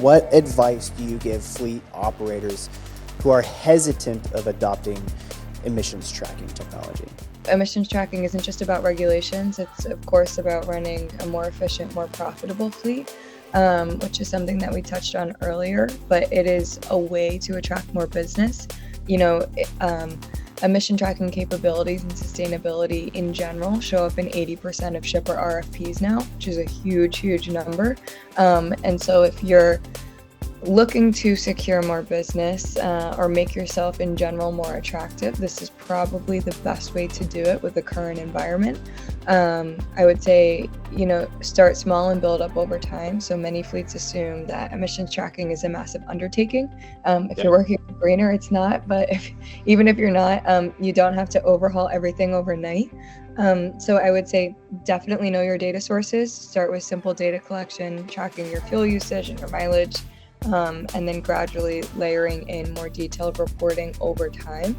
What advice do you give fleet operators who are hesitant of adopting emissions tracking technology? Emissions tracking isn't just about regulations. It's, of course, about running a more efficient, more profitable fleet, which is something that we touched on earlier, but it is a way to attract more business. Emission tracking capabilities and sustainability in general show up in 80% of shipper RFPs now, which is a huge, huge number. And so if you're looking to secure more business or make yourself in general more attractive, this is probably the best way to do it with the current environment. I would say, start small and build up over time. So many fleets assume that emissions tracking is a massive undertaking. If you're working with GreenIRR, it's not, but even if you're not, you don't have to overhaul everything overnight. So I would say definitely know your data sources. Start with simple data collection, tracking your fuel usage and your mileage, and then gradually layering in more detailed reporting over time.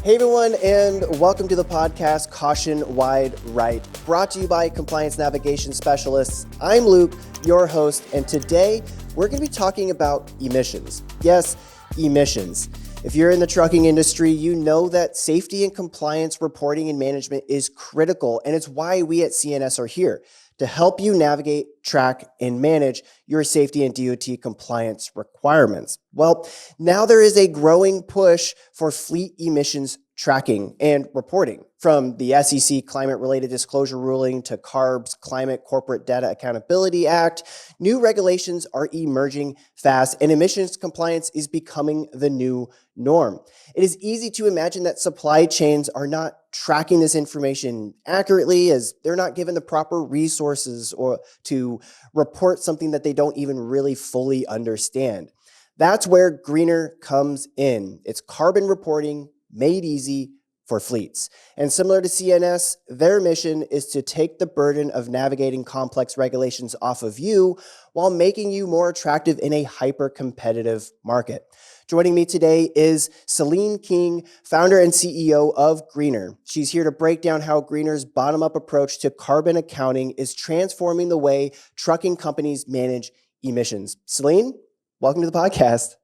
Hey everyone, and welcome to the podcast Caution Wide Right, brought to you by Compliance Navigation Specialists. I'm Luke, your host, and today we're going to be talking about emissions. Yes, emissions. If you're in the trucking industry, you know that safety and compliance reporting and management is critical, and it's why we at CNS are here to help you navigate, track, and manage your safety and DOT compliance requirements. Well, now there is a growing push for fleet emissions tracking and reporting. From the SEC climate-related disclosure ruling to CARB's Climate Corporate Data Accountability Act, new regulations are emerging fast, and emissions compliance is becoming the new norm. It is easy to imagine that supply chains are not tracking this information accurately, as they're not given the proper resources or to report something that they don't even really fully understand. That's where GreenIRR comes in. It's carbon reporting made easy for fleets. And similar to CNS, their mission is to take the burden of navigating complex regulations off of you while making you more attractive in a hyper-competitive market. Joining me today is Celine King, founder and CEO of GreenIRR. She's here to break down how GreenIRR's bottom-up approach to carbon accounting is transforming the way trucking companies manage emissions. Celine, welcome to the podcast.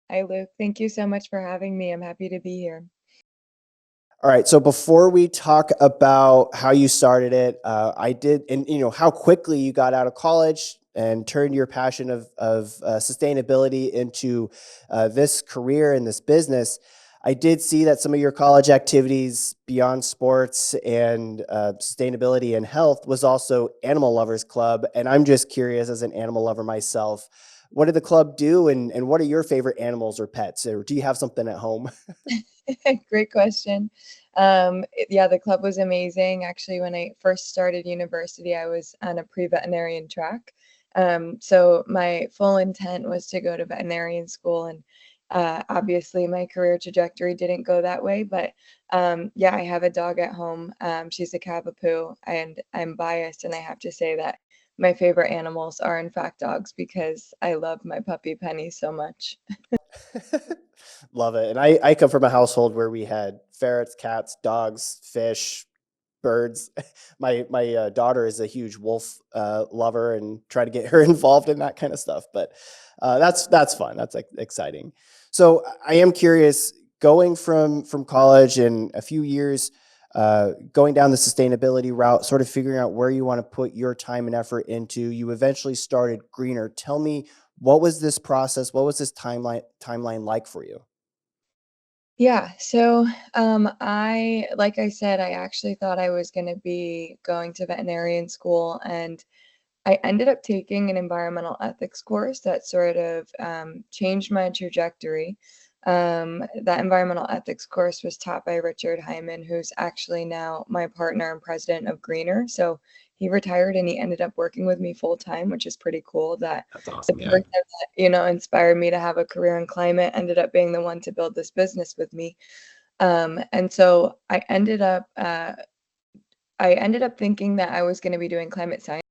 Hi, Luke. Thank you so much for having me. I'm happy to be here. All right. So before we talk about how you started it, how quickly you got out of college and turned your passion of sustainability into this career and this business, I did see that some of your college activities beyond sports and sustainability and health was also Animal Lovers Club. And I'm just curious, as an animal lover myself, what did the club do, and what are your favorite animals or pets? Or do you have something at home? Great question. The club was amazing. Actually, when I first started university, I was on a pre-veterinarian track. So my full intent was to go to veterinarian school, and obviously my career trajectory didn't go that way. But I have a dog at home. She's a Cavapoo, and I'm biased, and I have to say that my favorite animals are in fact dogs because I love my puppy Penny so much. Love it. And I come from a household where we had ferrets, cats, dogs, fish, birds. My daughter is a huge wolf lover, and try to get her involved in that kind of stuff. But that's fun. That's exciting. So I am curious, going from college and a few years going down the sustainability route, sort of figuring out where you want to put your time and effort into. You eventually started GreenIRR. Tell me, what was this process? What was this timeline like for you? Yeah, so like I said, I actually thought I was going to be going to veterinarian school, and I ended up taking an environmental ethics course that sort of changed my trajectory. That environmental ethics course was taught by Richard Hyman, who's actually now my partner and president of GreenIRR. So he retired and he ended up working with me full time, which is pretty cool. That's awesome. The person that, inspired me to have a career in climate ended up being the one to build this business with me. And so I ended up thinking that I was going to be doing climate science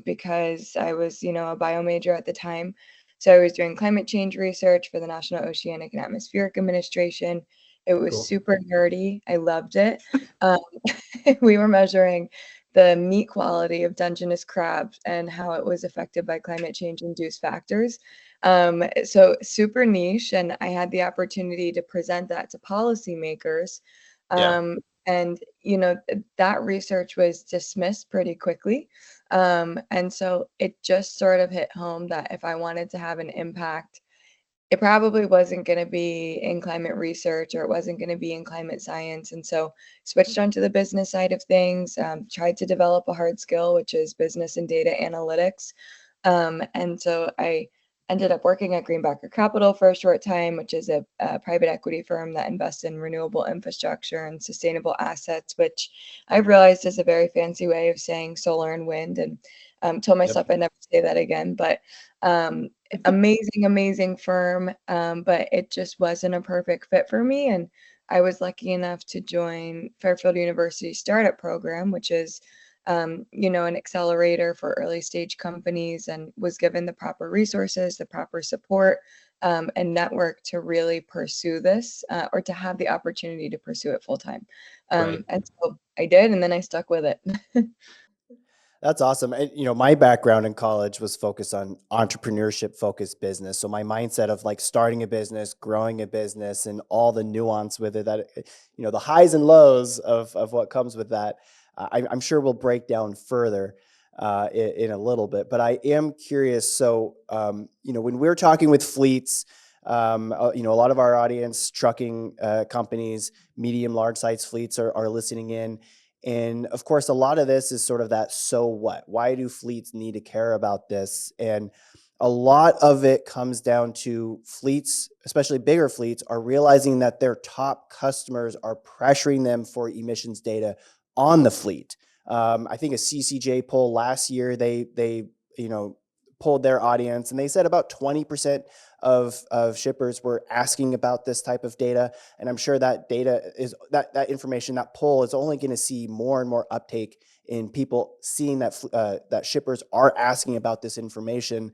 because I was, a bio major at the time. So I was doing climate change research for the National Oceanic and Atmospheric Administration. It was Cool. super nerdy. I loved it. Um, we were measuring the meat quality of Dungeness crabs and how it was affected by climate change induced factors. So super niche, and I had the opportunity to present that to policymakers. Yeah. And that research was dismissed pretty quickly. And so it just sort of hit home that if I wanted to have an impact, it probably wasn't going to be in climate research, or it wasn't going to be in climate science. And so switched onto the business side of things, tried to develop a hard skill, which is business and data analytics. And so I ended up working at Greenbacker Capital for a short time, which is a private equity firm that invests in renewable infrastructure and sustainable assets, which I realized is a very fancy way of saying solar and wind. And told myself I'd never say that again. But amazing firm, but it just wasn't a perfect fit for me. And I was lucky enough to join Fairfield University startup program, which is an accelerator for early stage companies, and was given the proper resources, the proper support, and network to really pursue this, or to have the opportunity to pursue it full time. Right. And so I did, and then I stuck with it. That's awesome. And, my background in college was focused on entrepreneurship focused business. So my mindset of like starting a business, growing a business, and all the nuance with it, that, the highs and lows of what comes with that, I'm sure we'll break down further in a little bit. But I am curious. So, when we're talking with fleets, a lot of our audience, trucking companies, medium, large size fleets are listening in. And of course, a lot of this is sort of that, so what? Why do fleets need to care about this? And a lot of it comes down to fleets, especially bigger fleets, are realizing that their top customers are pressuring them for emissions data on the fleet. I think a CCJ poll last year, they polled their audience, and they said about 20% of shippers were asking about this type of data. And I'm sure that data is that information, that poll is only going to see more and more uptake in people seeing that that shippers are asking about this information.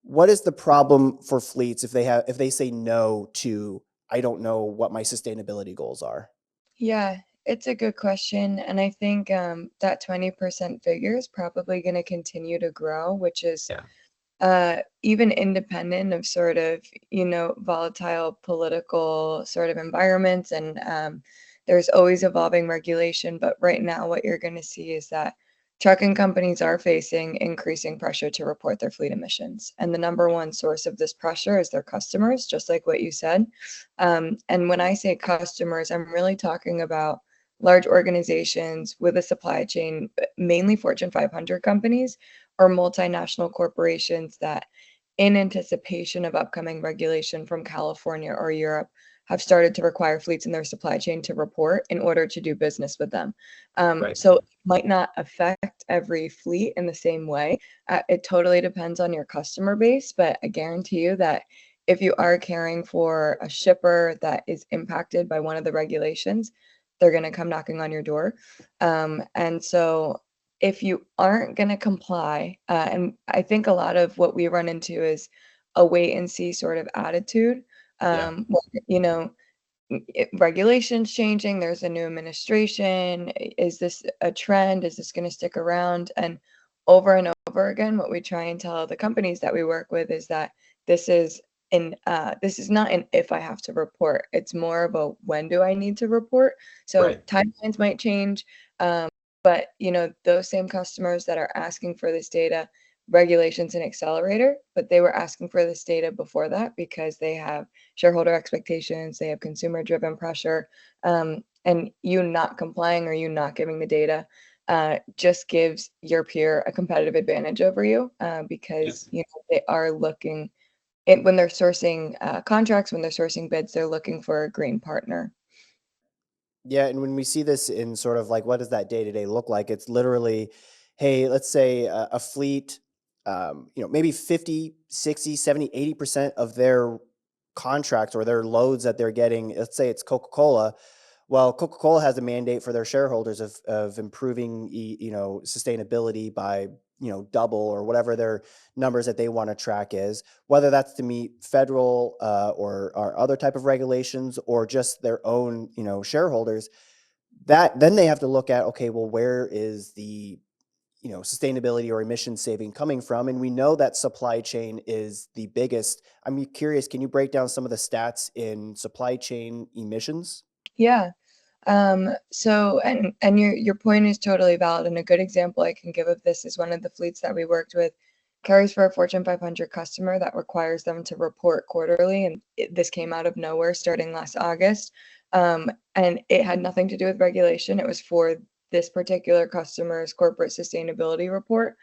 What is the problem for fleets if they say no to, I don't know what my sustainability goals are? Yeah, it's a good question. And I think that 20% figure is probably going to continue to grow, which is Yeah. even independent of sort of, volatile political sort of environments. And there's always evolving regulation. But right now, what you're going to see is that trucking companies are facing increasing pressure to report their fleet emissions. And the number one source of this pressure is their customers, just like what you said. And when I say customers, I'm really talking about large organizations with a supply chain, mainly Fortune 500 companies or multinational corporations that, in anticipation of upcoming regulation from California or Europe, have started to require fleets in their supply chain to report in order to do business with them. Right. So it might not affect every fleet in the same way. It totally depends on your customer base, but I guarantee you that if you are caring for a shipper that is impacted by one of the regulations, they're going to come knocking on your door. And so if you aren't going to comply, and I think a lot of what we run into is a wait and see sort of attitude. Yeah. Where, regulations changing, there's a new administration. Is this a trend? Is this going to stick around? And over again, what we try and tell the companies that we work with is that this is this is not an if I have to report. It's more of a when do I need to report. So Right. timelines might change. But those same customers that are asking for this data, regulations and accelerator, but they were asking for this data before that because they have shareholder expectations, they have consumer driven pressure, and you not complying or you not giving the data just gives your peer a competitive advantage over you, because they are looking when they're sourcing contracts, when they're sourcing bids, they're looking for a green partner. Yeah, and when we see this in sort of like, what does that day to day look like? It's literally, hey, let's say a fleet, maybe 50, 60, 70, 80% of their contracts or their loads that they're getting, let's say it's Coca-Cola. Well, Coca-Cola has a mandate for their shareholders of improving, sustainability by double or whatever their numbers that they want to track is, whether that's to meet federal or other type of regulations or just their own shareholders. That then they have to look at, okay, well, where is the sustainability or emission saving coming from? And we know that supply chain is the biggest. I'm curious, can you break down some of the stats in supply chain emissions? Yeah. So and your point is totally valid, and a good example I can give of this is one of the fleets that we worked with carries for a Fortune 500 customer that requires them to report quarterly, and this came out of nowhere starting last August. And it had nothing to do with regulation. It was for this particular customer's corporate sustainability report.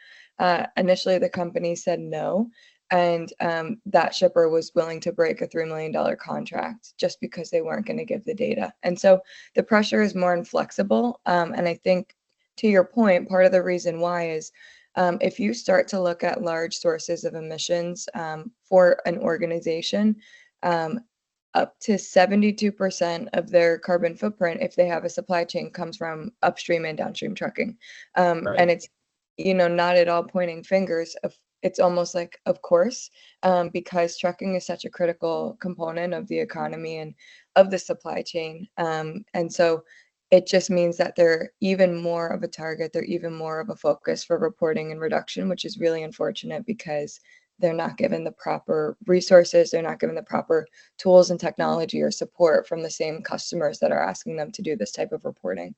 Initially, the company said no, and that shipper was willing to break a $3 million contract just because they weren't going to give the data. And so the pressure is more inflexible. And I think, to your point, part of the reason why is if you start to look at large sources of emissions for an organization, um, up to 72% of their carbon footprint, if they have a supply chain, comes from upstream and downstream trucking. And it's, not at all pointing fingers. It's almost like, of course, because trucking is such a critical component of the economy and of the supply chain. And so it just means that they're even more of a target, they're even more of a focus for reporting and reduction, which is really unfortunate because they're not given the proper resources, they're not given the proper tools and technology or support from the same customers that are asking them to do this type of reporting.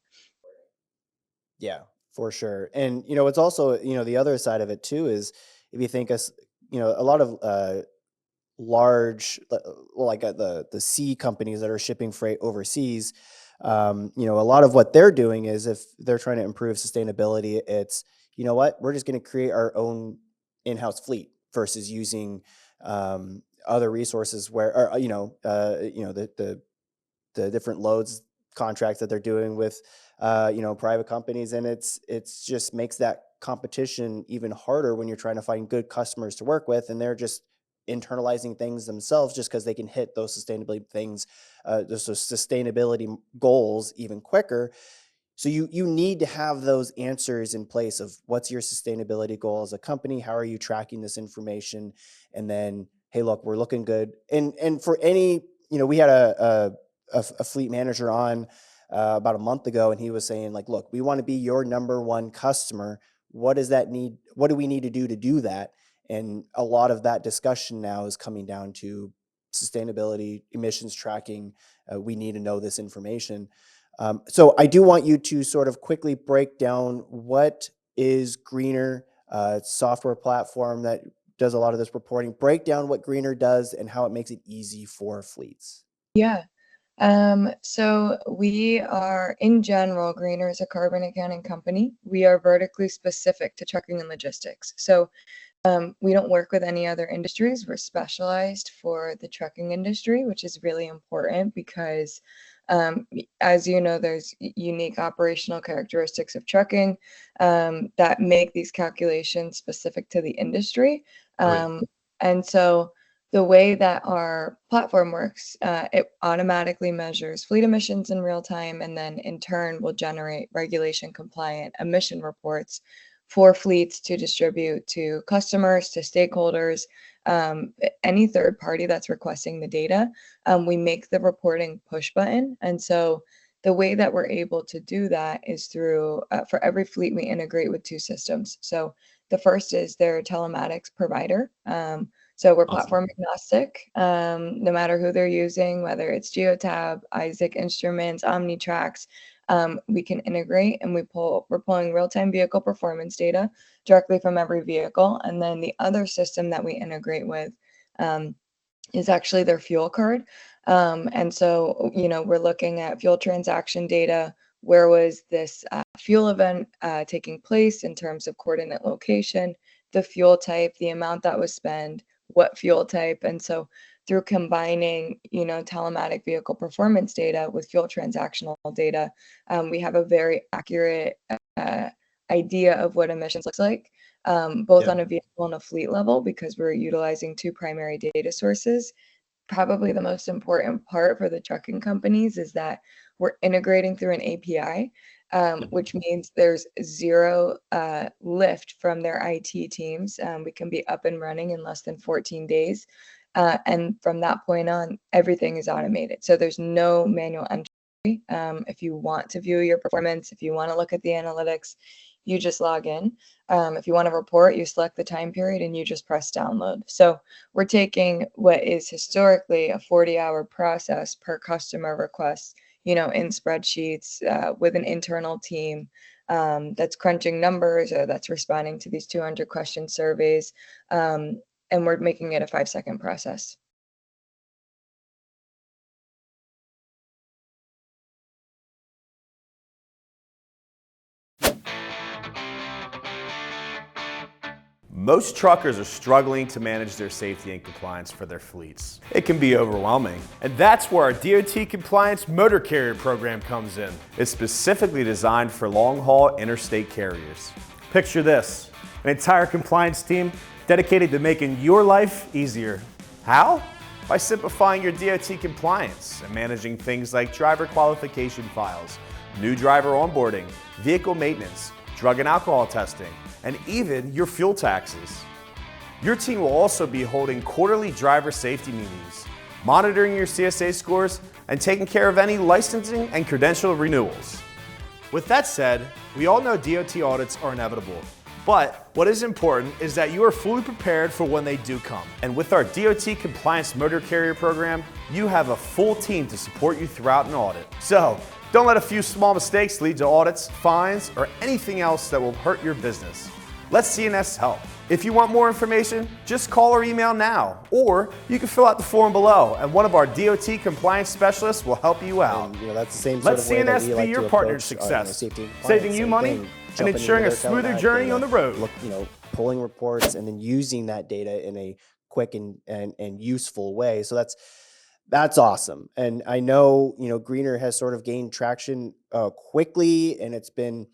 Yeah, for sure. And it's also the other side of it too is, if you think us, a lot of large, like the sea companies that are shipping freight overseas, a lot of what they're doing is, if they're trying to improve sustainability, it's, what, we're just going to create our own in-house fleet versus using other resources where, or, the different loads contracts that they're doing with private companies. And it's just makes that competition even harder when you're trying to find good customers to work with, and they're just internalizing things themselves just because they can hit those sustainability things, those sustainability goals even quicker. So you need to have those answers in place of, what's your sustainability goal as a company, how are you tracking this information, and then, hey, look, we're looking good. And for any, we had a fleet manager on about a month ago, and he was saying, like, look, we want to be your number one customer. What does that need? What do we need to do that? And a lot of that discussion now is coming down to sustainability, emissions tracking. We need to know this information. So I do want you to sort of quickly break down, what is Greener, software platform that does a lot of this reporting. Break down what Greener does and how it makes it easy for fleets. Yeah. So we are, in general, Greener is a carbon accounting company. We are vertically specific to trucking and logistics. So we don't work with any other industries. We're specialized for the trucking industry, which is really important because, as you know, there's unique operational characteristics of trucking that make these calculations specific to the industry. And so the way that our platform works, it automatically measures fleet emissions in real time, and then in turn will generate regulation compliant emission reports for fleets to distribute to customers, to stakeholders, any third party that's requesting the data. We make the reporting push button. And so the way that we're able to do that is through, for every fleet, we integrate with two systems. So the first is their telematics provider. So we're platform agnostic, no matter who they're using, whether it's Geotab, Isaac Instruments, OmniTrax, we can integrate, and we're pulling real-time vehicle performance data directly from every vehicle. And then the other system that we integrate with is actually their fuel card. And so, we're looking at fuel transaction data. Where was this fuel event taking place in terms of coordinate location, the fuel type, the amount that was spent, what fuel type. And so through combining, telematic vehicle performance data with fuel transactional data, we have a very accurate idea of what emissions looks like, both on a vehicle and a fleet level, because we're utilizing two primary data sources. Probably the most important part for the trucking companies is that we're integrating through an API. which means there's zero lift from their IT teams. We can be up and running in less than 14 days. And from that point on, everything is automated. So there's no manual entry. If you want to view your performance, if you want to look at the analytics, you just log in. If you want to report, you select the time period and you just press download. So we're taking what is historically a 40-hour process per customer request, in spreadsheets with an internal team that's crunching numbers or that's responding to these 200 question surveys. And we're making it a 5-second process. Most truckers are struggling to manage their safety and compliance for their fleets. It can be overwhelming, and that's where our DOT Compliance Motor Carrier Program comes in. It's specifically designed for long-haul interstate carriers. Picture this, an entire compliance team dedicated to making your life easier. How? By simplifying your DOT compliance and managing things like driver qualification files, new driver onboarding, vehicle maintenance, drug and alcohol testing, and even your fuel taxes. Your team will also be holding quarterly driver safety meetings, monitoring your CSA scores, and taking care of any licensing and credential renewals. With that said, we all know DOT audits are inevitable, but what is important is that you are fully prepared for when they do come. And with our DOT Compliance Motor Carrier Program, you have a full team to support you throughout an audit. So, don't let a few small mistakes lead to audits, fines, or anything else that will hurt your business. Let CNS help. If you want more information, just call or email now, or you can fill out the form below, and one of our DOT compliance specialists will help you out. And, that's the same sort Let of way that we CNS like be your to partner in approach, success, safety and compliance. saving you Same money thing. and Jumping ensuring into a their smoother telematics journey on the road. Pulling reports and then using that data in a quick and useful way. So that's awesome. And I know, Greener has sort of gained traction quickly, and it's been,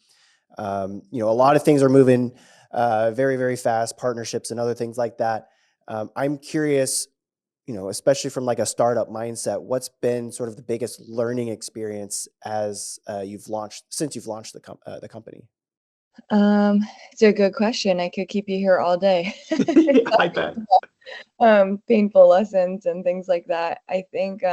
a lot of things are moving very, very fast, partnerships and other things like that. I'm curious, especially from like a startup mindset, what's been sort of the biggest learning experience as since you've launched the company? It's a good question. I could keep you here all day. I bet. Painful lessons and things like that. I think,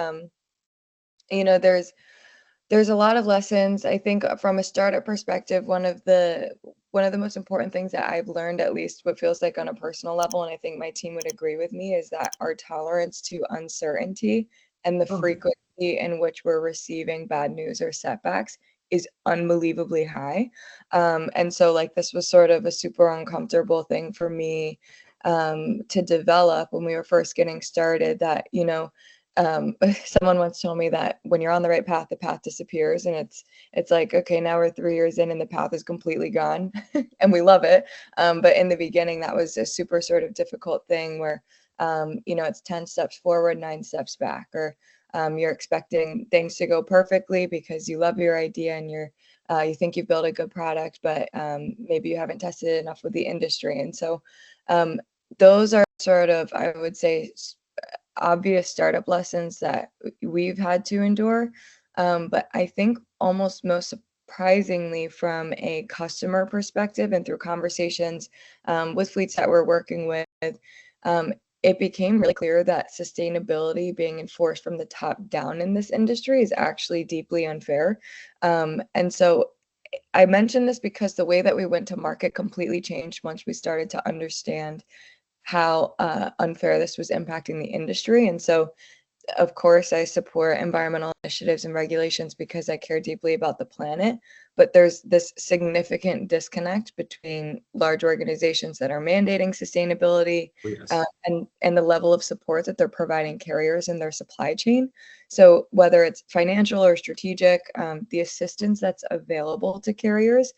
there's a lot of lessons. I think from a startup perspective, one of the most important things that I've learned, at least what feels like on a personal level, and I think my team would agree with me, is that our tolerance to uncertainty and the frequency in which we're receiving bad news or setbacks is unbelievably high. And so like this was sort of a super uncomfortable thing for me to develop when we were first getting started, that, someone once told me that when you're on the right path, the path disappears, and it's like, okay, now we're 3 years in and the path is completely gone and we love it. But in the beginning, that was a super sort of difficult thing where, it's 10 steps forward, 9 steps back, or you're expecting things to go perfectly because you love your idea and you think you've built a good product, but maybe you haven't tested it enough with the industry. And so those are sort of, I would say, obvious startup lessons that we've had to endure. But I think almost most surprisingly, from a customer perspective and through conversations with fleets that we're working with, it became really clear that sustainability being enforced from the top down in this industry is actually deeply unfair. And so I mentioned this because the way that we went to market completely changed once we started to understand how unfair this was impacting the industry. And so, of course, I support environmental initiatives and regulations because I care deeply about the planet. But there's this significant disconnect between large organizations that are mandating sustainability and the level of support that they're providing carriers in their supply chain. So whether it's financial or strategic, the assistance that's available to carriers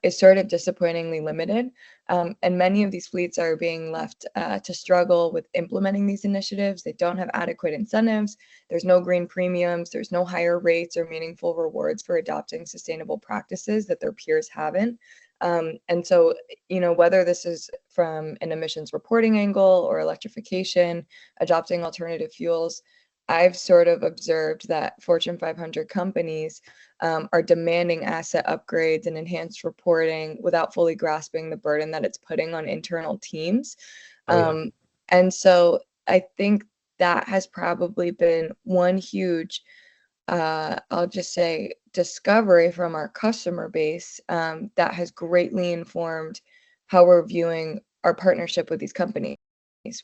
is sort of disappointingly limited. And many of these fleets are being left to struggle with implementing these initiatives. They don't have adequate incentives. There's no green premiums. There's no higher rates or meaningful rewards for adopting sustainable practices that their peers haven't. And so, whether this is from an emissions reporting angle or electrification, adopting alternative fuels, I've sort of observed that Fortune 500 companies are demanding asset upgrades and enhanced reporting without fully grasping the burden that it's putting on internal teams. Oh, yeah. And so I think that has probably been one huge, I'll just say, discovery from our customer base that has greatly informed how we're viewing our partnership with these companies,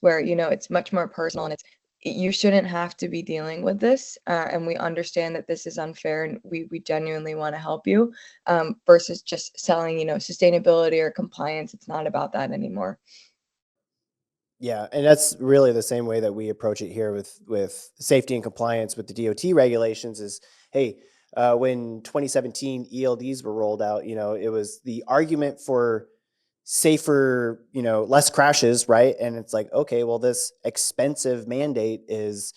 where, it's much more personal and you shouldn't have to be dealing with this. And we understand that this is unfair and we genuinely want to help you, versus just selling, sustainability or compliance. It's not about that anymore. Yeah, and that's really the same way that we approach it here with safety and compliance with the DOT regulations. Is hey, when 2017 ELDs were rolled out, it was the argument for safer, less crashes, right? And it's like, okay, well, this expensive mandate is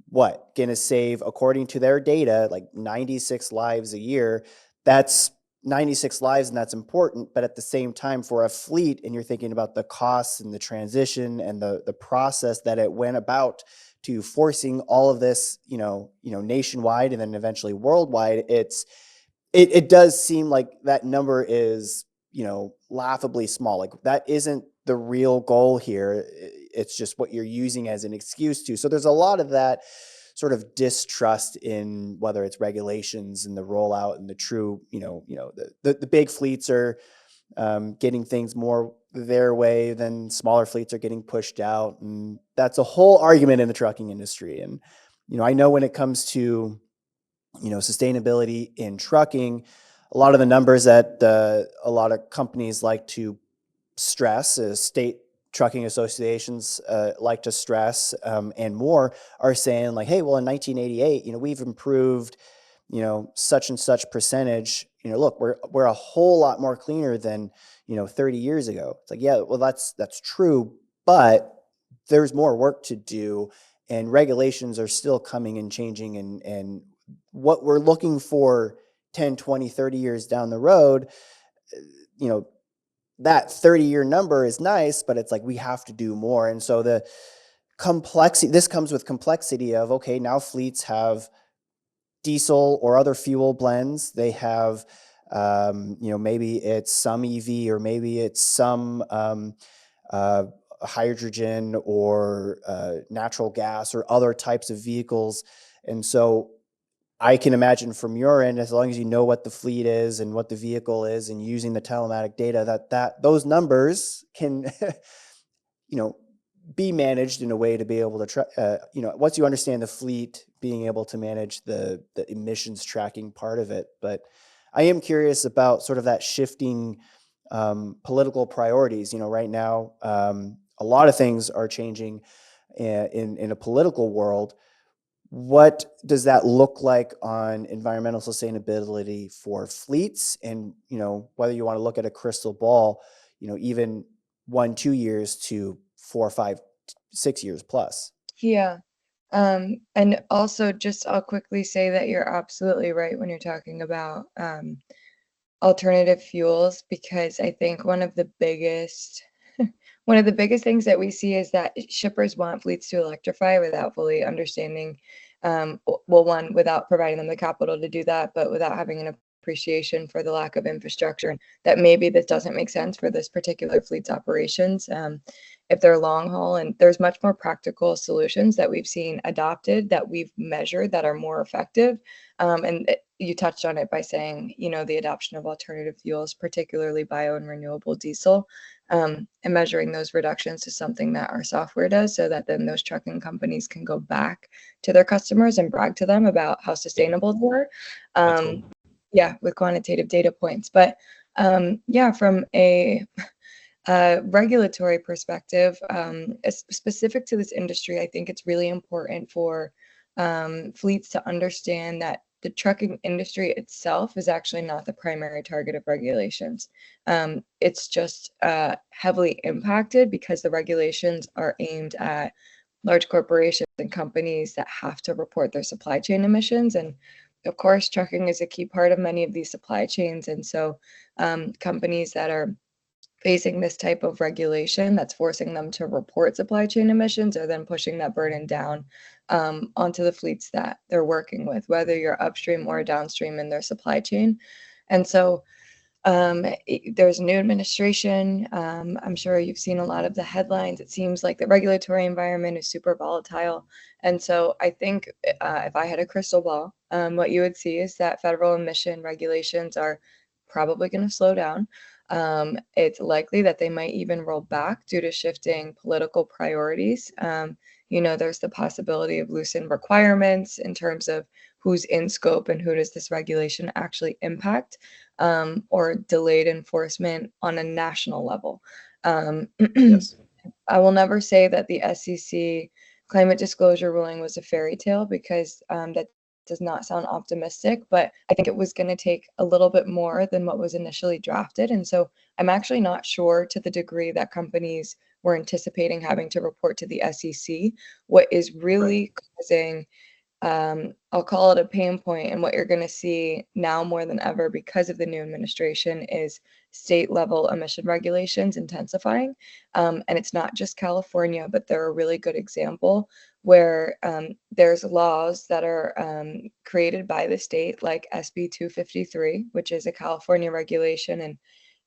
what going to save, according to their data, like 96 lives a year. That's 96 lives, and that's important. But at the same time, for a fleet, and you're thinking about the costs and the transition and the process that it went about to forcing all of this, nationwide and then eventually worldwide, it does seem like that number is, laughably small. Like that isn't the real goal here. It's just what you're using as an excuse to. So there's a lot of that sort of distrust in whether it's regulations and the rollout and the true, the big fleets are getting things more their way, than smaller fleets are getting pushed out. And that's a whole argument in the trucking industry. And, I know when it comes to, sustainability in trucking, a lot of the numbers that a lot of companies like to stress, state trucking associations like to stress, and more, are saying like, hey, well, in 1988, we've improved, such and such percentage. Look, we're a whole lot more cleaner than 30 years ago. It's like, yeah, well, that's true, but there's more work to do, and regulations are still coming and changing, and what we're looking for 10, 20, 30 years down the road, you know, that 30-year number is nice, but it's like we have to do more. And so the complexity, this comes with complexity of, okay, now fleets have diesel or other fuel blends. They have, maybe it's some EV, or maybe it's some hydrogen or natural gas or other types of vehicles. And so I can imagine from your end, as long as you know what the fleet is and what the vehicle is, and using the telematic data, that those numbers can, be managed in a way to be able to once you understand the fleet, being able to manage the emissions tracking part of it. But I am curious about sort of that shifting political priorities. Right now, a lot of things are changing in a political world. What does that look like on environmental sustainability for fleets? And, whether you want to look at a crystal ball, even 1-2 years to 4, 5, 6 years plus. Yeah. And also, just I'll quickly say that you're absolutely right when you're talking about alternative fuels, because I think one of the biggest things that we see is that shippers want fleets to electrify without fully understanding, well, one, without providing them the capital to do that, but without having an appreciation for the lack of infrastructure, and that maybe this doesn't make sense for this particular fleet's operations, if they're long haul. And there's much more practical solutions that we've seen adopted, that we've measured, that are more effective. You touched on it by saying, the adoption of alternative fuels, particularly bio and renewable diesel, and measuring those reductions is something that our software does, so that then those trucking companies can go back to their customers and brag to them about how sustainable they were. Cool. Yeah, with quantitative data points. But yeah, from a regulatory perspective, specific to this industry, I think it's really important for fleets to understand that the trucking industry itself is actually not the primary target of regulations. It's just heavily impacted because the regulations are aimed at large corporations and companies that have to report their supply chain emissions. And of course, trucking is a key part of many of these supply chains. And so companies that are facing this type of regulation that's forcing them to report supply chain emissions, or then pushing that burden down onto the fleets that they're working with, whether you're upstream or downstream in their supply chain. And so there's a new administration. I'm sure you've seen a lot of the headlines. It seems like the regulatory environment is super volatile. And so I think if I had a crystal ball, what you would see is that federal emission regulations are probably going to slow down. It's likely that they might even roll back due to shifting political priorities. There's the possibility of loosened requirements in terms of who's in scope and who does this regulation actually impact, or delayed enforcement on a national level. Yes. I will never say that the SEC climate disclosure ruling was a fairy tale, because that does not sound optimistic, but I think it was going to take a little bit more than what was initially drafted. And so I'm actually not sure, to the degree that companies were anticipating having to report to the SEC, what is really causing, I'll call it a pain point, and what you're going to see now more than ever because of the new administration is state level emission regulations intensifying. And it's not just California, but they're a really good example where there's laws that are created by the state, like Ep034, which is a California regulation. And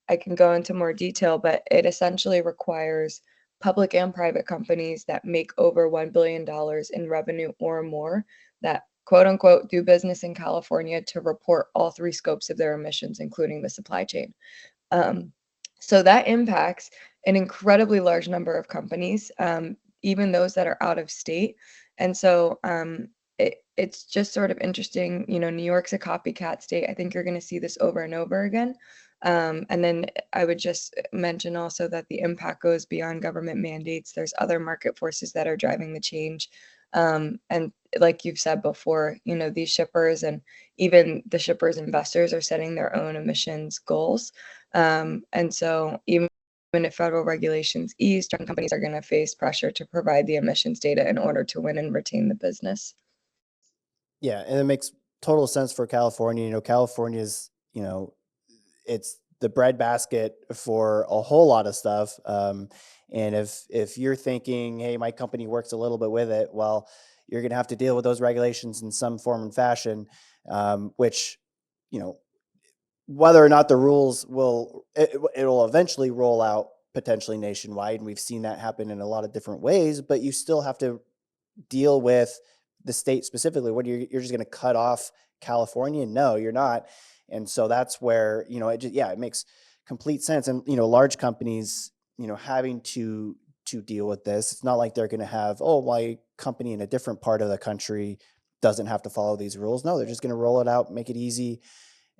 I can go into more detail, but it essentially requires public and private companies that make over $1 billion in revenue or more, that quote unquote do business in California, to report all three scopes of their emissions, including the supply chain. So that impacts an incredibly large number of companies, even those that are out of state. And so it's just sort of interesting. New York's a copycat state. I think you're going to see this over and over again. And then I would just mention also that the impact goes beyond government mandates. There's other market forces that are driving the change. And like you've said before, these shippers and even the shippers' investors are setting their own emissions goals. And so even if federal regulations ease, trucking companies are going to face pressure to provide the emissions data in order to win and retain the business. Yeah, and it makes total sense for California. California's, it's the breadbasket for a whole lot of stuff. And if you're thinking, hey, my company works a little bit with it, well, you're going to have to deal with those regulations in some form and fashion, which, whether or not the rules it'll eventually roll out potentially nationwide. And we've seen that happen in a lot of different ways, but you still have to deal with the state specifically. What you're just going to cut off California? No, you're not. And so that's where, it makes complete sense. And, large companies, having to deal with this, it's not like they're going to have, my company in a different part of the country doesn't have to follow these rules. No, they're just going to roll it out, make it easy.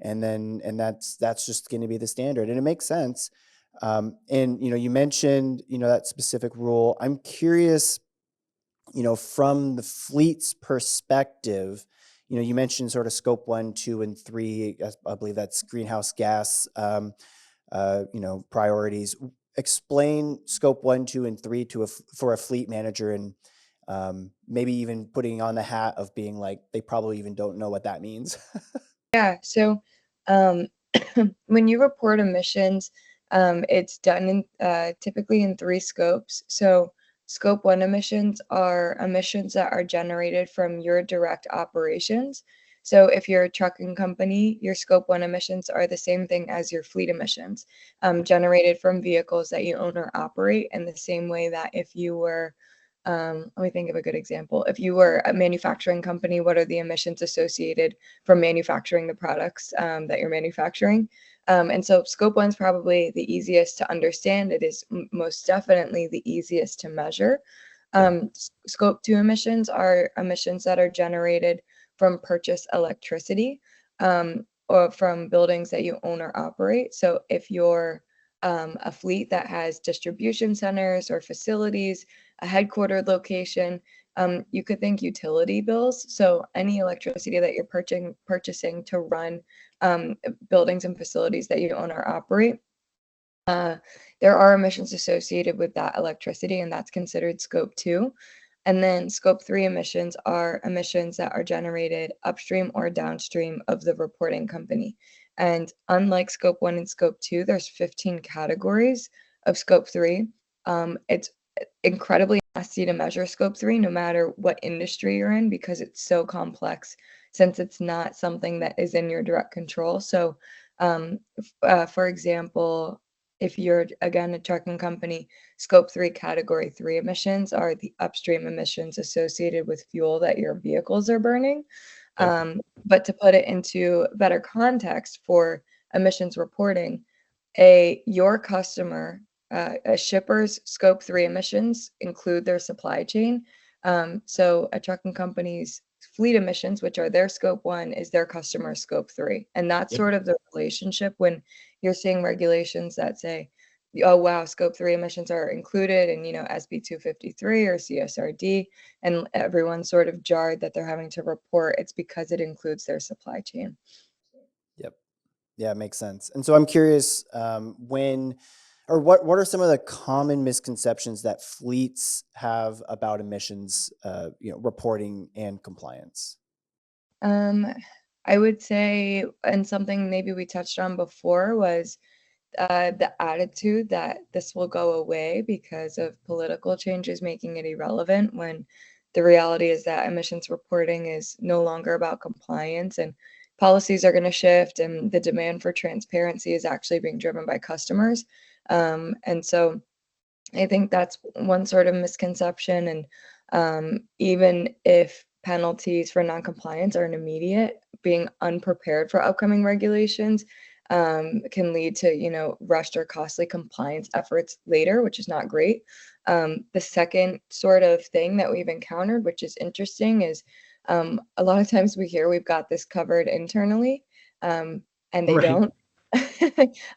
And that's just going to be the standard. And it makes sense. And, you mentioned, that specific rule. I'm curious, from the fleet's perspective, you mentioned sort of scope 1, 2, and 3. I believe that's greenhouse gas, priorities. Explain scope 1, 2, and 3 for a fleet manager, and maybe even putting on the hat of being like, they probably even don't know what that means. Yeah. So when you report emissions, it's done typically in 3 scopes. So Scope 1 emissions are emissions that are generated from your direct operations. So if you're a trucking company, your Scope 1 emissions are the same thing as your fleet emissions, generated from vehicles that you own or operate, in the same way that if you were, let me think of a good example. If you were a manufacturing company, what are the emissions associated from manufacturing the products that you're manufacturing? And so Scope 1 is probably the easiest to understand. It is most definitely the easiest to measure. Scope 2 emissions are emissions that are generated from purchased electricity, or from buildings that you own or operate. So if you're a fleet that has distribution centers or facilities, a headquartered location, you could think utility bills. So any electricity that you're purchasing to run buildings and facilities that you own or operate, there are emissions associated with that electricity, and that's considered Scope 2. And then scope 3 emissions are emissions that are generated upstream or downstream of the reporting company. And unlike scope 1 and scope 2, there's 15 categories of scope 3. It's incredibly nasty to measure scope 3 no matter what industry you're in, because it's so complex since it's not something that is in your direct control. So for example, if you're, again, a trucking company, scope 3 category 3 emissions are the upstream emissions associated with fuel that your vehicles are burning. But to put it into better context for emissions reporting, your customer, a shipper's scope 3 emissions include their supply chain. So a trucking company's fleet emissions, which are their scope 1, is their customer scope 3. And that's sort of the relationship when you're seeing regulations that say, oh, wow, scope 3 emissions are included in, SB253 or CSRD, and everyone's sort of jarred that they're having to report. It's because it includes their supply chain. Yep. Yeah, it makes sense. And so I'm curious, what are some of the common misconceptions that fleets have about emissions, reporting and compliance? I would say, and something maybe we touched on before, was the attitude that this will go away because of political changes making it irrelevant, when the reality is that emissions reporting is no longer about compliance, and policies are going to shift, and the demand for transparency is actually being driven by customers. And so I think that's one sort of misconception. And even if penalties for noncompliance are immediate, being unprepared for upcoming regulations can lead to, rushed or costly compliance efforts later, which is not great. The second sort of thing that we've encountered, which is interesting, is a lot of times we hear we've got this covered internally, and they don't.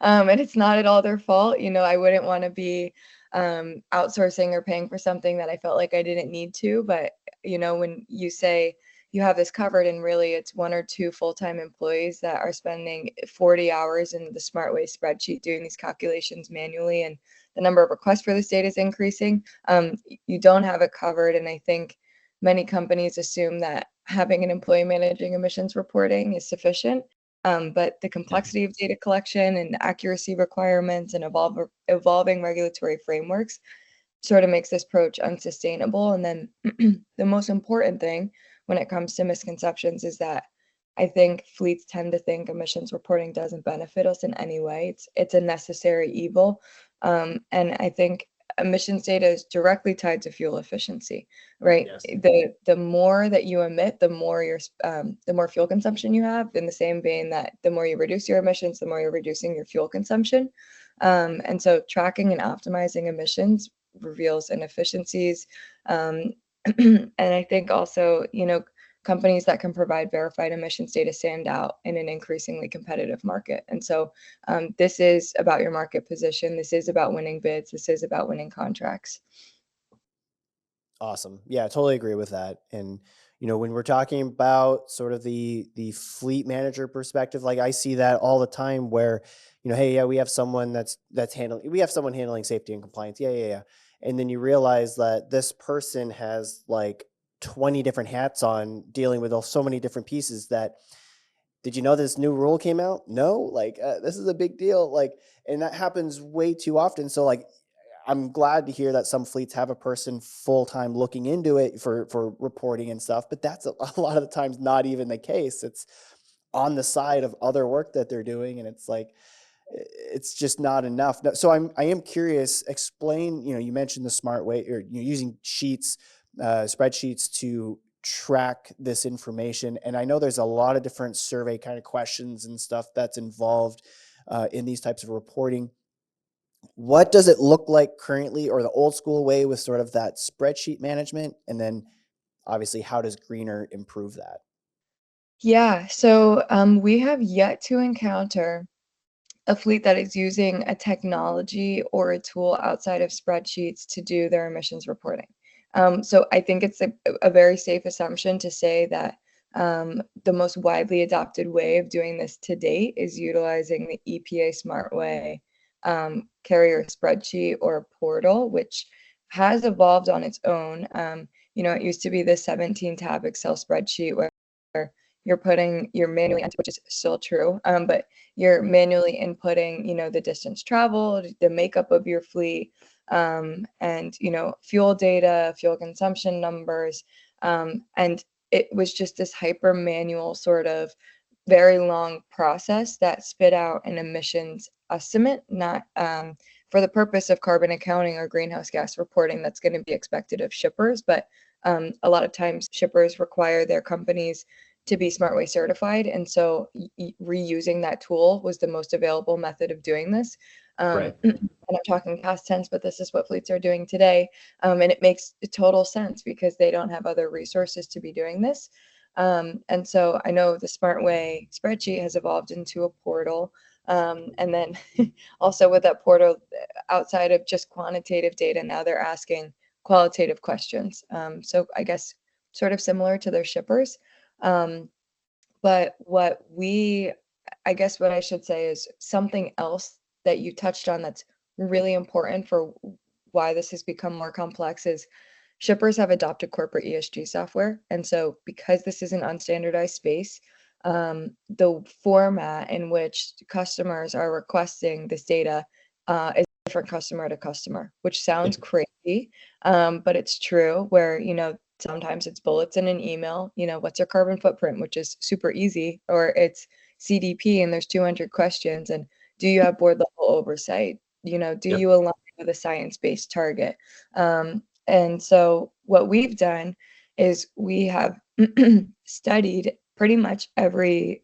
And it's not at all their fault. I wouldn't want to be outsourcing or paying for something that I felt like I didn't need to. But, when you say you have this covered, and really it's 1 or 2 full-time employees that are spending 40 hours in the SmartWay spreadsheet doing these calculations manually, and the number of requests for this data is increasing, you don't have it covered. And I think many companies assume that having an employee managing emissions reporting is sufficient. But the complexity of data collection and accuracy requirements and evolving regulatory frameworks sort of makes this approach unsustainable. And then the most important thing when it comes to misconceptions is that I think fleets tend to think emissions reporting doesn't benefit us in any way. It's a necessary evil. And I think emissions data is directly tied to fuel efficiency, right? Yes. The more that you emit, the more fuel consumption you have. In the same vein that the more you reduce your emissions, the more you're reducing your fuel consumption. And so tracking and optimizing emissions reveals inefficiencies. And I think also, companies that can provide verified emissions data stand out in an increasingly competitive market. And so this is about your market position. This is about winning bids. This is about winning contracts. Awesome. Yeah, I totally agree with that. And, when we're talking about sort of the fleet manager perspective, like I see that all the time where, hey, yeah, we have someone we have someone handling safety and compliance. Yeah. And then you realize that this person has like 20 different hats on, dealing with so many different pieces. That, did you know this new rule came out? No, like this is a big deal. Like, and that happens way too often. So like, I'm glad to hear that some fleets have a person full-time looking into it for reporting and stuff, but that's a lot of the times not even the case. It's on the side of other work that they're doing, and it's like, it's just not enough. So I am curious, explain, you mentioned the smart way, or using spreadsheets to track this information. And I know there's a lot of different survey kind of questions and stuff that's involved in these types of reporting. What does it look like currently, or the old school way with sort of that spreadsheet management? And then obviously, how does GreenIRR improve that? Yeah, so we have yet to encounter a fleet that is using a technology or a tool outside of spreadsheets to do their emissions reporting. So I think it's a very safe assumption to say that the most widely adopted way of doing this to date is utilizing the EPA SmartWay carrier spreadsheet or portal, which has evolved on its own. it used to be this 17 tab Excel spreadsheet where you're manually, which is still true, but you're manually inputting, the distance traveled, the makeup of your fleet, and, fuel data, fuel consumption numbers. And it was just this hyper manual sort of very long process that spit out an emissions estimate, not for the purpose of carbon accounting or greenhouse gas reporting that's going to be expected of shippers. But a lot of times shippers require their companies to be SmartWay certified. And so reusing that tool was the most available method of doing this. Right. And I'm talking past tense, but this is what fleets are doing today. And it makes total sense because they don't have other resources to be doing this. And so I know the SmartWay spreadsheet has evolved into a portal. And then also with that portal, outside of just quantitative data, now they're asking qualitative questions. So I guess sort of similar to their shippers. But I guess what I should say is something else that you touched on that's really important for why this has become more complex is shippers have adopted corporate ESG software. And so because this is an unstandardized space, the format in which customers are requesting this data is different customer to customer, which sounds crazy, but it's true where, sometimes it's bullets in an email, what's your carbon footprint, which is super easy, or it's CDP and there's 200 questions. And do you have board level oversight? Do you align with a science-based target? And so what we've done is we have studied pretty much every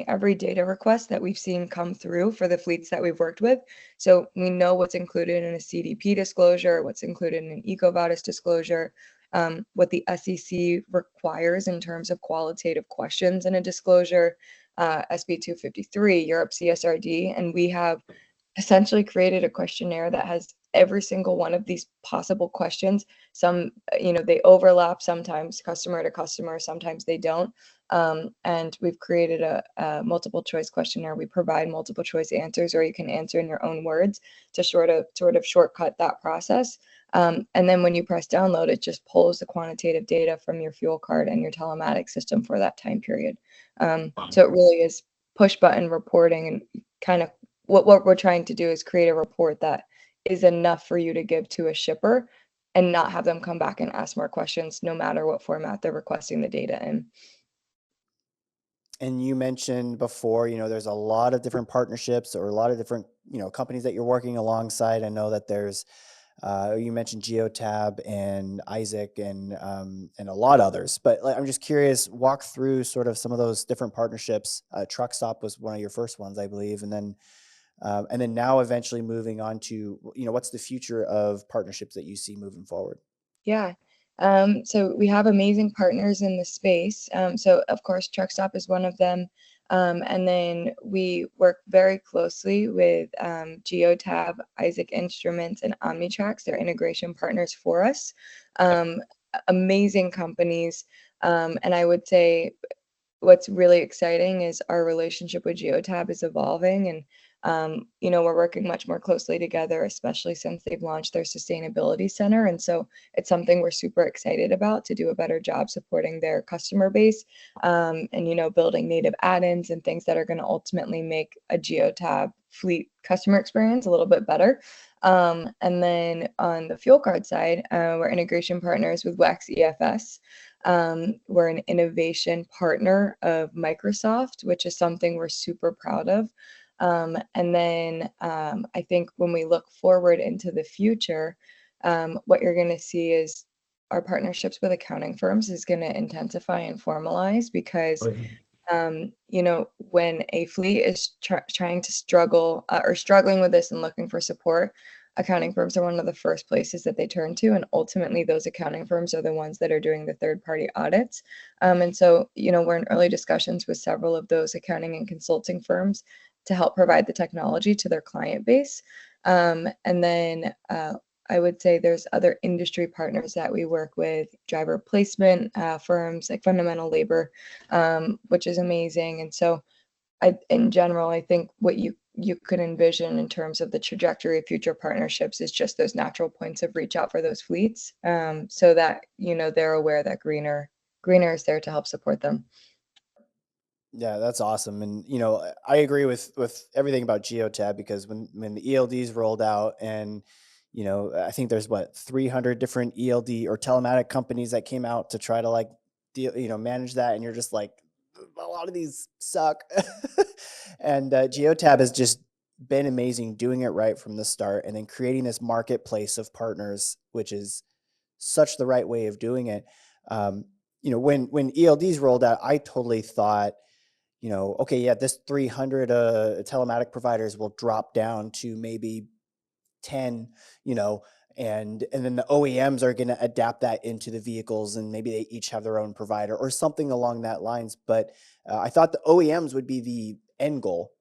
every data request that we've seen come through for the fleets that we've worked with. So we know what's included in a CDP disclosure, what's included in an EcoVadis disclosure, what the SEC requires in terms of qualitative questions in a disclosure, SB253, Europe CSRD, and we have essentially created a questionnaire that has every single one of these possible questions. Some, they overlap sometimes customer to customer, sometimes they don't. And we've created a multiple choice questionnaire. We provide multiple choice answers, or you can answer in your own words to sort of shortcut that process. And then when you press download, it just pulls the quantitative data from your fuel card and your telematics system for that time period. So it really is push button reporting, and kind of what we're trying to do is create a report that is enough for you to give to a shipper and not have them come back and ask more questions, no matter what format they're requesting the data in. And you mentioned before, there's a lot of different partnerships or a lot of different, companies that you're working alongside. I know that there's, you mentioned Geotab and Isaac and a lot others, but I'm just curious, walk through sort of some of those different partnerships. Truck Stop was one of your first ones, I believe. And then now eventually moving on to, what's the future of partnerships that you see moving forward? Yeah. So we have amazing partners in the space. So of course, Truck Stop is one of them. And then we work very closely with Geotab, Isaac Instruments, and Omnitrax. They're integration partners for us. Amazing companies. And I would say what's really exciting is our relationship with Geotab is evolving, and we're working much more closely together, especially since they've launched their sustainability center. And so it's something we're super excited about to do a better job supporting their customer base, and building native add-ins and things that are going to ultimately make a Geotab fleet customer experience a little bit better. And then on the fuel card side, we're integration partners with WEX EFS. We're an innovation partner of Microsoft, which is something we're super proud of. And then I think when we look forward into the future, what you're going to see is our partnerships with accounting firms is going to intensify and formalize, because when a fleet is trying to struggle or struggling with this and looking for support, accounting firms are one of the first places that they turn to. And ultimately, those accounting firms are the ones that are doing the third-party audits. And so, we're in early discussions with several of those accounting and consulting firms to help provide the technology to their client base. And then I would say there's other industry partners that we work with, driver placement firms like Fundamental Labor, which is amazing. And so in general, I think what you could envision in terms of the trajectory of future partnerships is just those natural points of reach out for those fleets, so that they're aware that greener is there to help support them. Yeah, that's awesome. And I agree with everything about Geotab, because when the ELDs rolled out, and I think there's 300 different ELD or telematic companies that came out to try to like manage that, and you're just like, a lot of these suck. And Geotab has just been amazing doing it right from the start, and then creating this marketplace of partners, which is such the right way of doing it. When ELDs rolled out, I totally thought, okay, yeah, this 300 telematic providers will drop down to maybe 10, and then the OEMs are going to adapt that into the vehicles, and maybe they each have their own provider or something along that lines. But I thought the OEMs would be the end goal.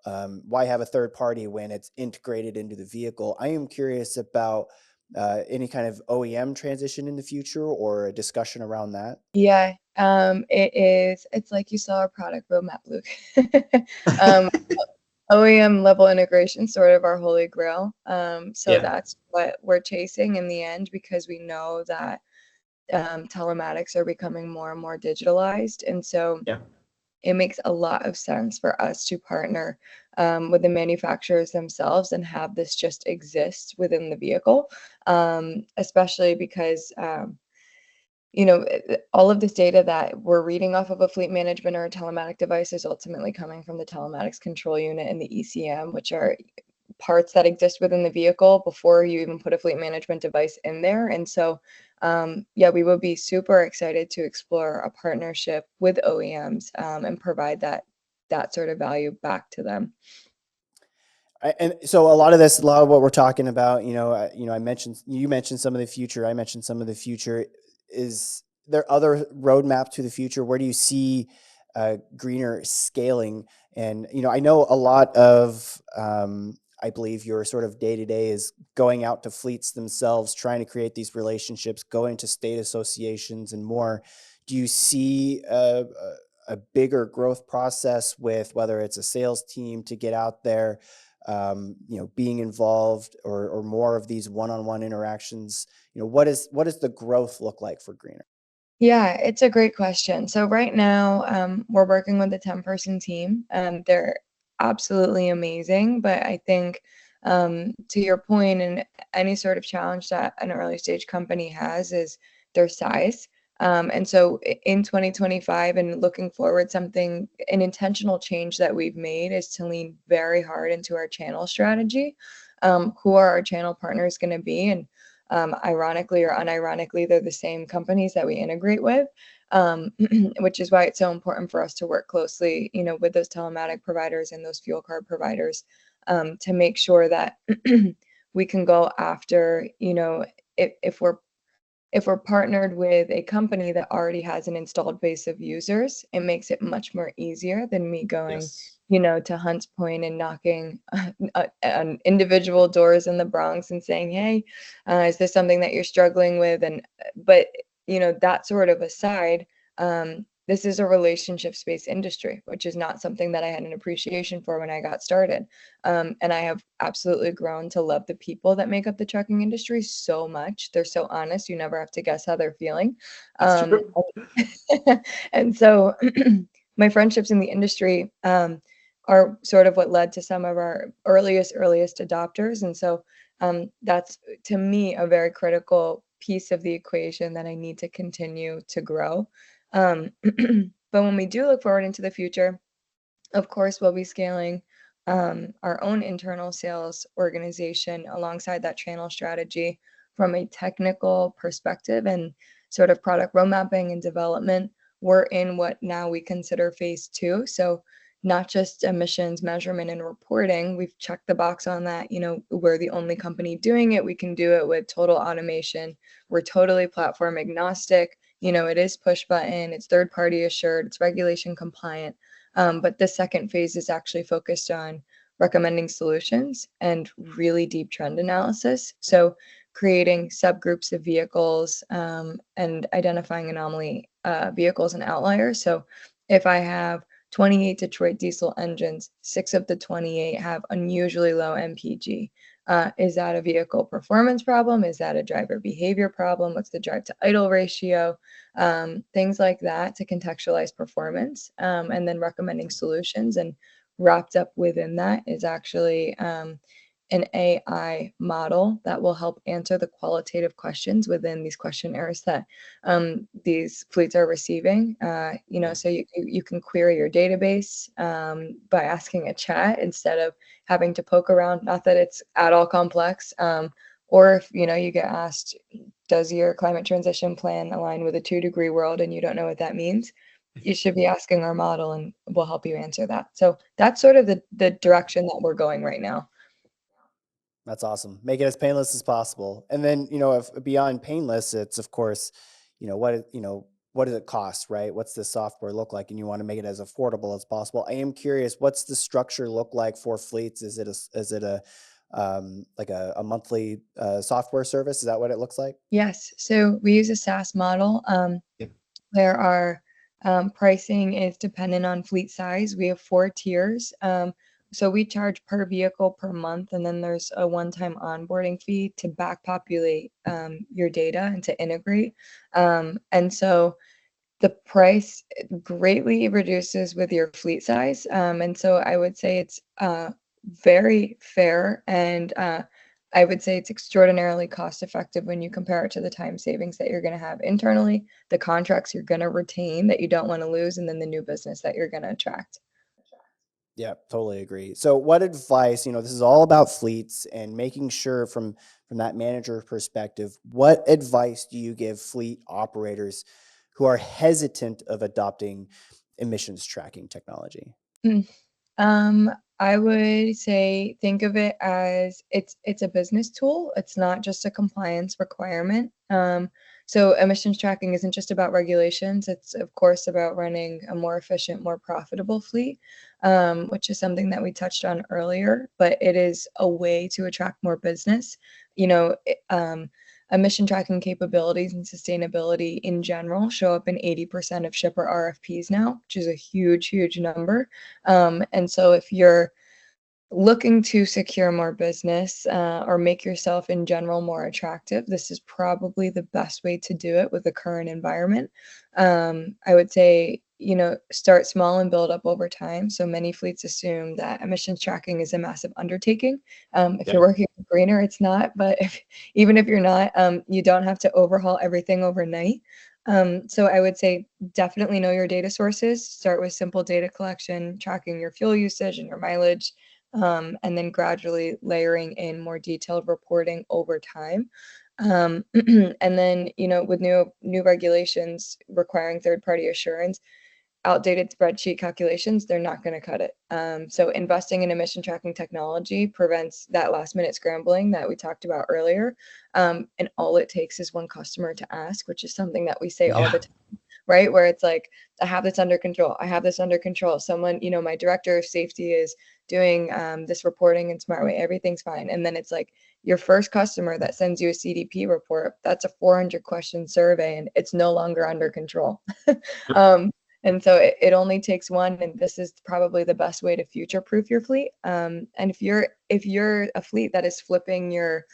Why have a third party when it's integrated into the vehicle? I am curious about any kind of OEM transition in the future, or a discussion around that. Yeah, it's like you saw our product roadmap, Luke. um, OEM level integration, sort of our holy grail. So that's what we're chasing in the end, because we know that telematics are becoming more and more digitalized. And so it makes a lot of sense for us to partner with the manufacturers themselves and have this just exist within the vehicle, especially because all of this data that we're reading off of a fleet management or a telematic device is ultimately coming from the telematics control unit and the ECM, which are parts that exist within the vehicle before you even put a fleet management device in there. And so, we would be super excited to explore a partnership with OEMs and provide that sort of value back to them. And so a lot of what we're talking about, you mentioned some of the future. I mentioned some of the future. Is there other roadmap to the future? Where do you see greener scaling? And I know a lot of, I believe your sort of day to day is going out to fleets themselves, trying to create these relationships, going to state associations and more. Do you see a bigger growth process with whether it's a sales team to get out there, being involved, or more of these one-on-one interactions? What does the growth look like for greener? Yeah, it's a great question. So right now, we're working with a 10-person team. They're absolutely amazing, but I think to your point, and any sort of challenge that an early stage company has is their size. And so in 2025 and looking forward, an intentional change that we've made is to lean very hard into our channel strategy. Who are our channel partners going to be? And ironically or unironically, they're the same companies that we integrate with, which is why it's so important for us to work closely, with those telematic providers and those fuel card providers, to make sure that we can go after, if we're partnered with a company that already has an installed base of users, it makes it much more easier than me going, to Hunts Point and knocking on individual doors in the Bronx and saying, hey, is this something that you're struggling with? But that sort of aside, this is a relationship-based industry, which is not something that I had an appreciation for when I got started. And I have absolutely grown to love the people that make up the trucking industry so much. They're so honest. You never have to guess how they're feeling. And so my friendships in the industry are sort of what led to some of our earliest adopters. And so that's, to me, a very critical piece of the equation that I need to continue to grow. But when we do look forward into the future, of course, we'll be scaling our own internal sales organization alongside that channel strategy from a technical perspective and sort of product road mapping and development. We're in what now we consider phase 2. So not just emissions measurement and reporting. We've checked the box on that. We're the only company doing it. We can do it with total automation. We're totally platform agnostic. It is push button, it's third party assured, it's regulation compliant. But the second phase is actually focused on recommending solutions and really deep trend analysis. So creating subgroups of vehicles and identifying anomaly vehicles and outliers. So if I have 28 Detroit diesel engines, 6 of the 28 have unusually low MPG. Is that a vehicle performance problem? Is that a driver behavior problem? What's the drive to idle ratio? Things like that to contextualize performance, and then recommending solutions. And wrapped up within that is actually an AI model that will help answer the qualitative questions within these questionnaires that these fleets are receiving. So you can query your database by asking a chat instead of having to poke around. Not that it's at all complex. Or if you get asked, does your climate transition plan align with a 2-degree world, and you don't know what that means, you should be asking our model, and we'll help you answer that. So that's sort of the direction that we're going right now. That's awesome. Make it as painless as possible. And then, if beyond painless, it's of course, what does it cost, right? What's the software look like? And you want to make it as affordable as possible. I am curious, what's the structure look like for fleets? Is it a like a monthly software service? Is that what it looks like? Yes. So we use a SaaS model. Yep. Where our pricing is dependent on fleet size. We have 4 tiers. So we charge per vehicle per month, and then there's a one-time onboarding fee to back populate your data and to integrate. And so the price greatly reduces with your fleet size. And so I would say it's very fair, and I would say it's extraordinarily cost effective when you compare it to the time savings that you're going to have internally, the contracts you're going to retain that you don't want to lose, and then the new business that you're going to attract. Yeah, totally agree. So what advice, this is all about fleets and making sure from that manager perspective, what advice do you give fleet operators who are hesitant of adopting emissions tracking technology? Mm. I would say think of it as it's a business tool. It's not just a compliance requirement. So emissions tracking isn't just about regulations. It's of course about running a more efficient, more profitable fleet, which is something that we touched on earlier. But it is a way to attract more business. Emission tracking capabilities and sustainability in general show up in 80% of shipper RFPs now, which is a huge, huge number. And so if you're looking to secure more business or make yourself in general more attractive, this is probably the best way to do it with the current environment. I would say, start small and build up over time. So many fleets assume that emissions tracking is a massive undertaking. If you're working with Greener, it's not. But even if you're not, you don't have to overhaul everything overnight. So I would say definitely know your data sources. Start with simple data collection, tracking your fuel usage and your mileage, and then gradually layering in more detailed reporting over time. And then, with new regulations requiring third-party assurance, outdated spreadsheet calculations, they're not going to cut it. So investing in emission tracking technology prevents that last minute scrambling that we talked about earlier. And all it takes is one customer to ask, which is something that we say all the time, right? Where it's like, I have this under control. I have this under control. Someone, my director of safety is doing this reporting in smart way. Everything's fine. And then it's like your first customer that sends you a CDP report, that's a 400 question survey, and it's no longer under control. And so it only takes one, and this is probably the best way to future-proof your fleet. And if you're a fleet that is flipping your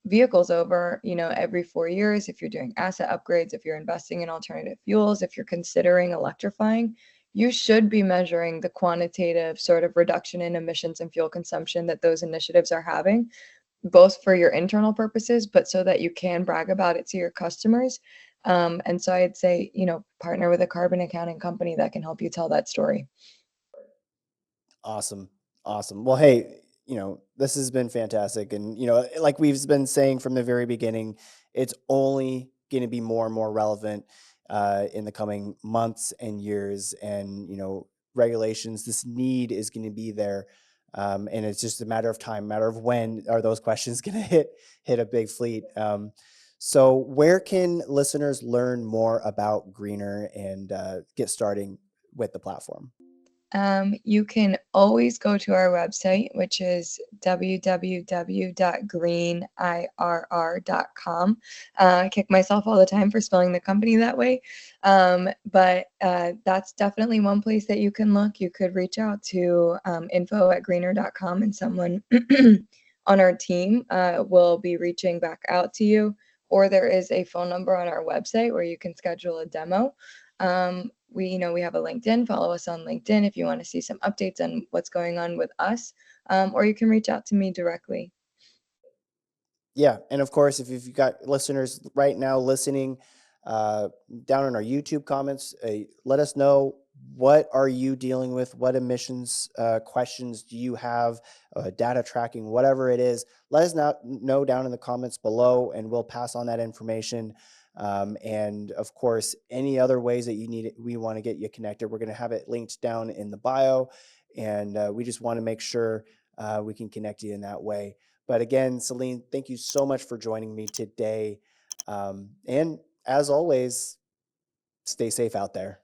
vehicles over, every 4 years, if you're doing asset upgrades, if you're investing in alternative fuels, if you're considering electrifying, you should be measuring the quantitative sort of reduction in emissions and fuel consumption that those initiatives are having, both for your internal purposes, but so that you can brag about it to your customers. And so I'd say, partner with a carbon accounting company that can help you tell that story. Awesome. Awesome. Well, hey, this has been fantastic. And, like we've been saying from the very beginning, it's only going to be more and more relevant in the coming months and years. And, regulations, this need is going to be there. And it's just a matter of time, matter of when are those questions going to hit a big fleet. So where can listeners learn more about Greener and get starting with the platform? You can always go to our website, which is www.greenirr.com. I kick myself all the time for spelling the company that way. But that's definitely one place that you can look. You could reach out to info@greener.com, and someone on our team will be reaching back out to you. Or there is a phone number on our website where you can schedule a demo. We have a LinkedIn. Follow us on LinkedIn if you want to see some updates on what's going on with us, or you can reach out to me directly. Yeah, and of course, if you've got listeners right now listening down in our YouTube comments, let us know, what are you dealing with? What emissions questions do you have? Data tracking, whatever it is, let us know down in the comments below, and we'll pass on that information. And of course, any other ways that you need it, we want to get you connected. We're going to have it linked down in the bio, and we just want to make sure we can connect you in that way. But again, Celine, thank you so much for joining me today. And as always, stay safe out there.